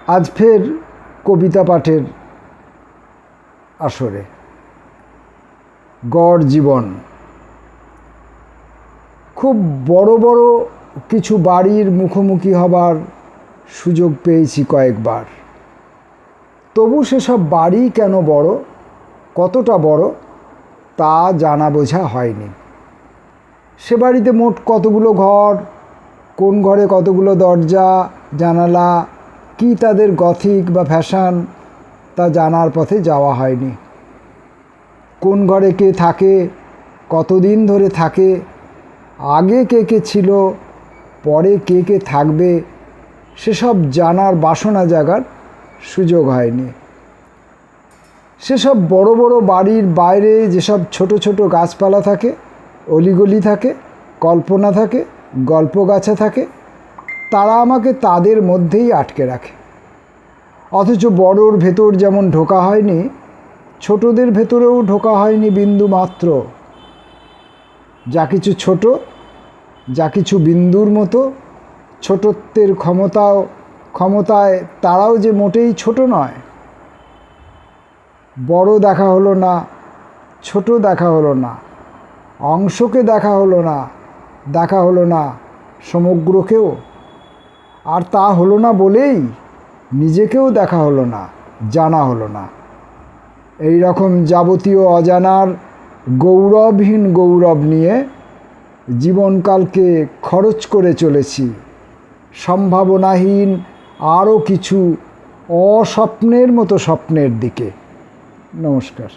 আজ ফের কবিতা পাঠের আসরে গড় জীবন। খুব বড় বড় কিছু বাড়ির মুখোমুখি হবার সুযোগ পেয়েছি কয়েকবার। তবু সেসব বাড়ি কেন বড়, কতটা বড় তা জানা বোঝা হয়নি। সে বাড়িতে মোট কতগুলো ঘর, কোন ঘরে কতগুলো দরজা জানালা, কি তাদের গথিক বা ফ্যাশন তা জানার পথে যাওয়া হয়নি। কোন ঘরে কে থাকে, কতদিন ধরে থাকে, আগে কে কে ছিল, পরে কে কে থাকবে, সেসব জানার বাসনা জাগার সুযোগ হয়নি। সেসব বড় বড় বাড়ির বাইরে যেসব ছোট ছোট গাছপালা থাকে, অলিগলি থাকে, কল্পনা থাকে, গল্পগাছা থাকে, তারা আমাকে তাদের মধ্যেই আটকে রাখে। অথচ বড়োর ভেতর যেমন ঢোকা হয়নি, ছোটদের ভেতরেও ঢোকা হয়নি বিন্দু মাত্র। যা কিছু ছোট, যা কিছু বিন্দুর মতো, ছোটত্বের ক্ষমতায় তারাও যে মোটেই ছোট নয়। বড় দেখা হলো না, ছোট দেখা হলো না, অংশকে দেখা হলো না, দেখা হলো না সমগ্রকেও। আর তা হলো না বলেই নিজেকেও দেখা হলো না, জানা হলো না। এই রকম যাবতীয় অজানার গৌরবহীন গৌরব নিয়ে জীবনকালকে খরচ করে চলেছি সম্ভাবনাহীন আরও কিছু অস্বপ্নের মতো স্বপ্নের দিকে। নমস্কার।